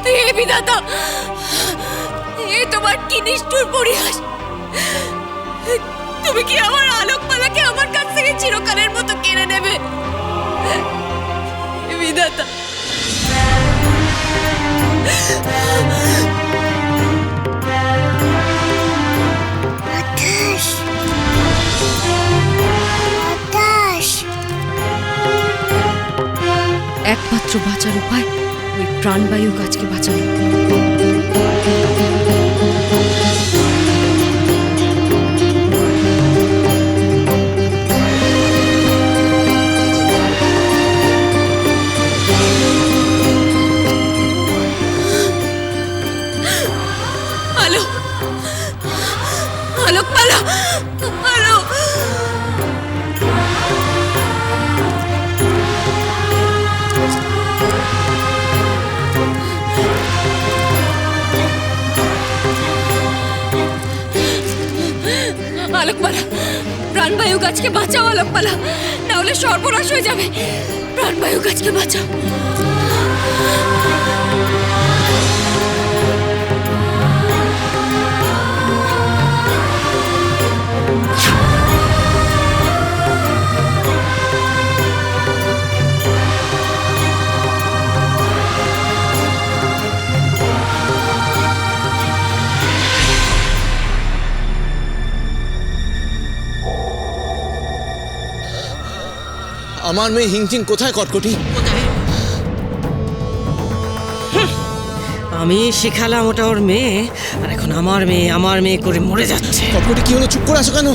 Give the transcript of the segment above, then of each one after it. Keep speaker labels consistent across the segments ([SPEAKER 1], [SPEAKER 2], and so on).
[SPEAKER 1] হে বিধাতা, এ তোমার কি নিষ্ঠুর পরিহাস! তুমি কি আমার আলোকমালাকে আমার কাছ থেকে চিরকালের মতো কেড়ে নেবে? হে বিধাতা, একমাত্র বাঁচার উপায় ওই প্রাণবায়ু গাছকে বাঁচানো। আলো, আলোকমালা, আলো! আলোকমালা, প্রাণবায়ু গাছকে বাঁচাও আলোকমালা, না হলে সর্বনাশ হয়ে যাবে। প্রাণবায়ু গাছকে বাঁচাও।
[SPEAKER 2] আমার মেয়ে হিংচিং কোথায় কটকটি?
[SPEAKER 3] আমি শিখালাম ওটা ওর মেয়ে, আর এখন আমার মেয়ে করে মরে যাচ্ছে।
[SPEAKER 2] কটকটি কি হলো, চুপ করে আছো কেন?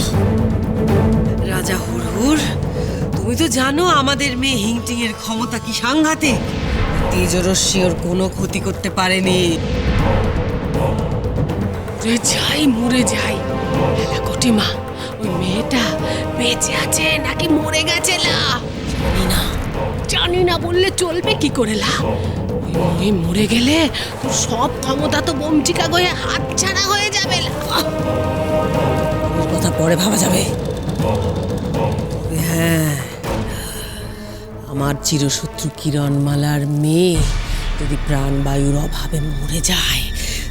[SPEAKER 3] রাজা হুড়হুড়, তুমি তো জানো আমাদের মেয়ে হিংটিং এর ক্ষমতা কি সাংঘাতিক। তেজরশ্মি ওর কোনো ক্ষতি করতে পারেনি।
[SPEAKER 1] যাই মরে যাই, কটিমা, ওই মেয়েটা বেঁচে আছে নাকি মরে গেছে লা জানি না বললে চলবে কি করে লা? ওই মেয়ে মরে গেলে তোর সব ক্ষমতা তো বমচিকা গয়ে হাত ছাড়া হয়ে যাবে লা।
[SPEAKER 3] ওর কথা পরে ভাবা যাবে। হ্যাঁ, আমার চিরশত্রু কিরণমালার মেয়ে যদি প্রাণবায়ুর অভাবে মরে যায়,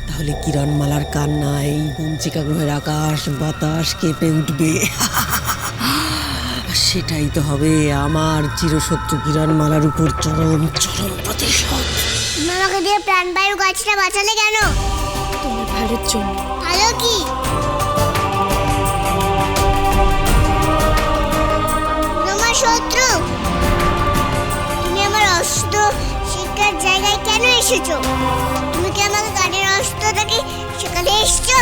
[SPEAKER 3] তাহলে কিরণমালার কান্নায় বঞ্চিকা গ্রহের আকাশ বাতাস কেঁপে উঠবে। সেটাই তো হবে আমার চিরশত্রু কিরণমালার উপর চরম চরম প্রতিশোধ।
[SPEAKER 4] আমাকে দিয়ে প্রাণবায়ু গাছটা বাঁচালে কেন?
[SPEAKER 1] তোমার ভালোর জন্য।
[SPEAKER 4] ভালো কি? তোমার শত্রু? তুমি আমার অস্ত্র শিক্ষার জায়গায় কেন এসেছো? তুমি কি আমাকে গানের অস্ত্রটাকে শেখাতে এসছো?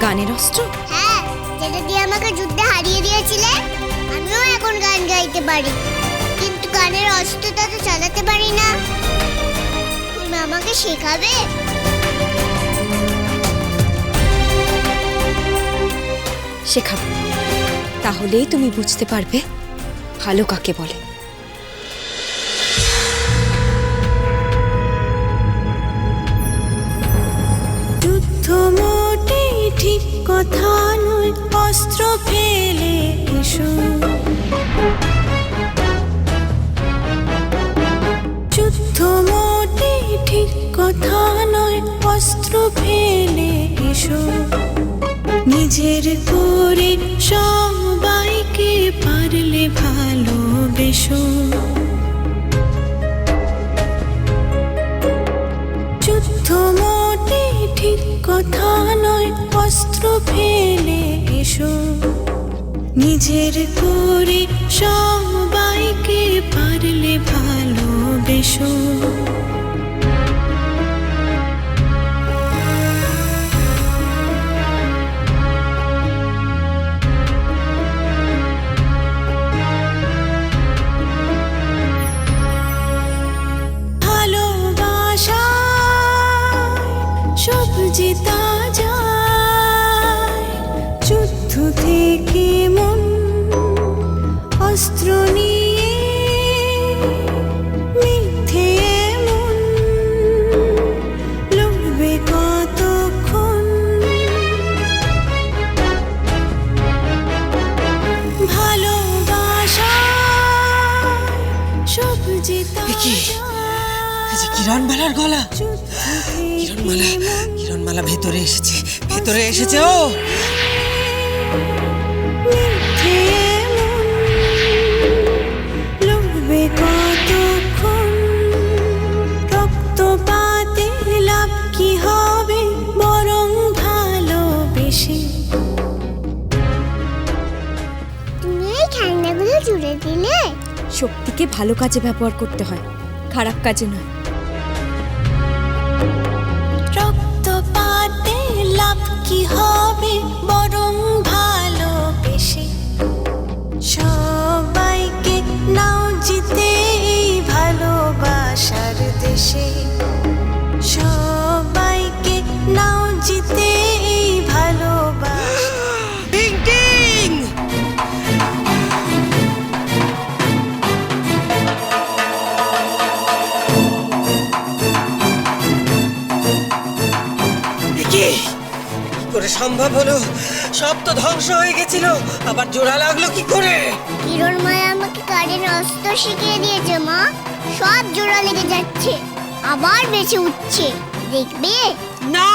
[SPEAKER 1] গানের অস্ত্র?
[SPEAKER 4] হ্যাঁ, যেটা দিয়ে আমাকে যুদ্ধে হারিয়ে দিয়েছিলে। আমিও এখন গান গাইতে পারি, কিন্তু গানের অস্ত্রটা তো চালাতে পারি না। তুমি আমাকে শেখাবে?
[SPEAKER 1] শেখাবো, তাহলেই তুমি বুঝতে পারবে ভালো কাকে বলে।
[SPEAKER 5] যুদ্ধ মোটেই ঠিক কথা নয়, অস্ত্র ফেলে এসো। যুদ্ধ মোটেই ঠিক কথা নয়, অস্ত্র ফেলে এসো। নিজের করে সবাইকে পারলে ভালোবেসো। যুদ্ধ মোটেই ঠিক কথা নয়, অস্ত্র ফেলে এসো। নিজের করে সবাইকে পারলে ভালোবেসো। সব জেতা যায়, যুদ্ধ থেকে মন অস্ত্র নিয়ে মিথ্যে মন লড়বে কতক্ষণ। ভালোবাসা
[SPEAKER 3] কিরণমালার গলা।
[SPEAKER 5] যুদ্ধ
[SPEAKER 3] কিরণমালা, কিরণমালা ভেতরে এসেছে, ভেতরে এসেছে ও।
[SPEAKER 5] মিথ্যে মন লড়বে কতক্ষণ, রক্তপাতে লাভ কি হবে বরং ভালোবেসে।
[SPEAKER 4] তুমি এই খেলনাগুলো জুড়ে দিলে?
[SPEAKER 6] শক্তিকে ভালো কাজে ব্যবহার করতে হয়, খারাপ কাজে নয়।
[SPEAKER 5] রক্তপাতে লাভ কি হবে বরং ভালোবেসে। সবাইকে নাও জিতে এই ভালোবাসার দেশে, সবাইকে নাও জিতে এই ভালোবাসা।
[SPEAKER 3] টিং টিং। কি করে সম্ভব হলো? সব তো ধ্বংস হয়ে গেছিল, আবার জোড়া লাগলো কি করে?
[SPEAKER 4] কিরণমালা আমাকে কানের অস্ত্র শিখিয়ে দিয়েছে মা। সব জোড়া লেগে যাচ্ছে, আবার বেঁচে উঠছে, দেখবে?
[SPEAKER 3] না,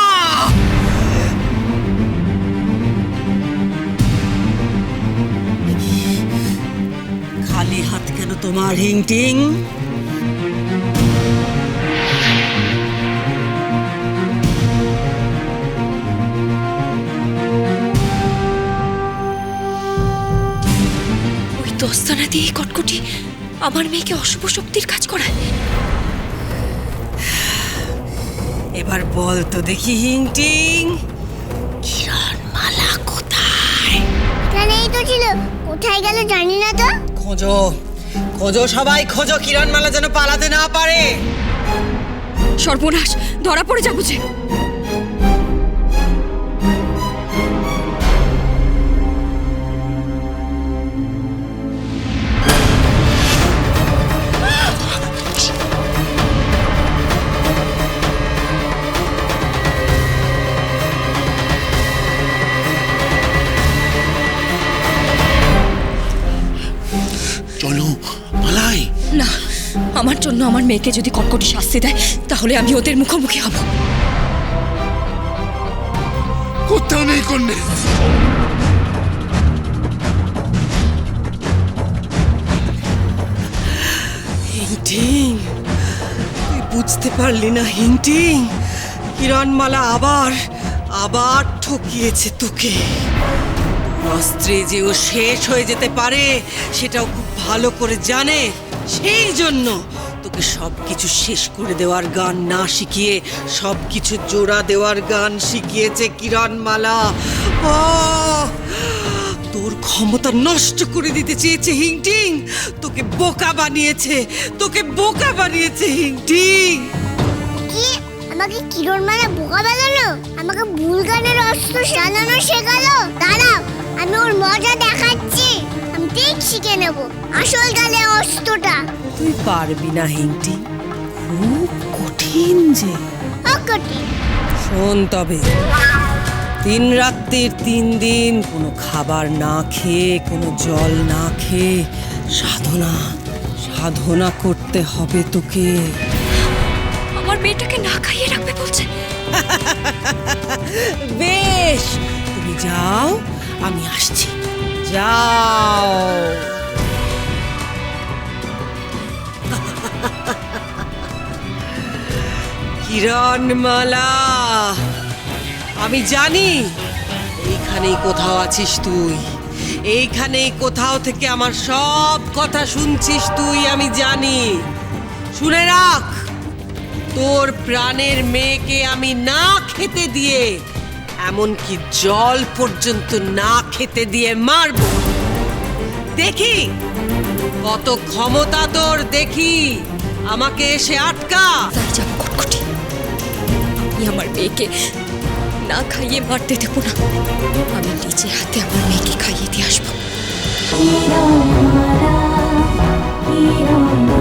[SPEAKER 3] খালি হাত কেন তোমার হিংটিং?
[SPEAKER 6] ওই দস্তানা দিয়ে কটকটি আমার মেয়েকে অশুভ শক্তির কাজ করায়।
[SPEAKER 3] এবার বল তো দেখি হিংটিং, কিরণমালা কোথায়?
[SPEAKER 4] এখানেই তো ছিল, কোথায় গেল জানি না তো।
[SPEAKER 3] খোঁজো, খোঁজো, সবাই খোঁজো, কিরণমালা যেন পালাতে না পারে।
[SPEAKER 6] সর্বনাশ, ধরা পড়ে যাবো যে।
[SPEAKER 2] চলো পালাই।
[SPEAKER 6] না, আমার জন্য আমার মেয়েকে যদি কটকটি শাস্তি দেয় তাহলে আমি ওদের মুখোমুখি হব।
[SPEAKER 2] কোথাও নেই কন্যে।
[SPEAKER 3] হিংটিং, তুই বুঝতে পারলি না হিংটিং? কিরণমালা আবার আবার ঠকিয়েছে তোকে। অস্ত্রে যে ও শেষ হয়ে যেতে পারে সেটাও খুব ভালো করে জানে। সেই জন্য তোকে সবকিছু শেষ করে দেওয়ার গান না শিখিয়ে সবকিছু জোড়া দেওয়ার গান শিখিয়েছে কিরণমালা। ও তোর ক্ষমতা নষ্ট করে দিতে চেয়েছে হিংটিং, তোকে বোকা বানিয়েছে, তোকে বোকা বানিয়েছে হিংটিং।
[SPEAKER 4] কি আমাকে কিরণমালা বোকা বানালো? আমাকে ভুল গানের অস্ত্র চালানো শেখালো? দাঁড়াও, আমি ওর মজা দেখাচ্ছি। আমি ঠিক শিখে নেব আসল গানের অস্ত্রটা।
[SPEAKER 3] তুই পারবি না হিংটিং, খুব কঠিন যে।
[SPEAKER 4] অকটি
[SPEAKER 3] শোন তবে, 3 রাত্রির 3 দিন কোনো খাবার না খেয়ে, কোনো জল না খেয়ে সাধনা সাধনা করতে হবে তোকে।
[SPEAKER 6] আমার মেয়েটাকে না খাইয়ে রাখবে বলছে।
[SPEAKER 3] বেশ, তুমি যাও, আমি আসছি। যাও। কিরণমালা, আমি জানি এইখানেই কোথাও আছিস তুই, এইখানেই কোথাও থেকে আমার সব কথা শুনছিস তুই, আমি জানি। শুনে রাখ, তোর প্রাণের মেয়েকে আমি না খেতে দিয়ে, এমনকি জল পর্যন্ত না খেতে দিয়ে মারব। দেখি কত ক্ষমতা তোর, দেখি আমাকে এসে আটকা।
[SPEAKER 6] তাই যাবো কটকটি, আমি আমার মেয়েকে না খাইয়ে মারতে দেবো না। আমি নিজে হাতে আমার মেয়েকে খাইয়ে দিয়ে আসবো।
[SPEAKER 5] কিরণমালা, কিরণমালা।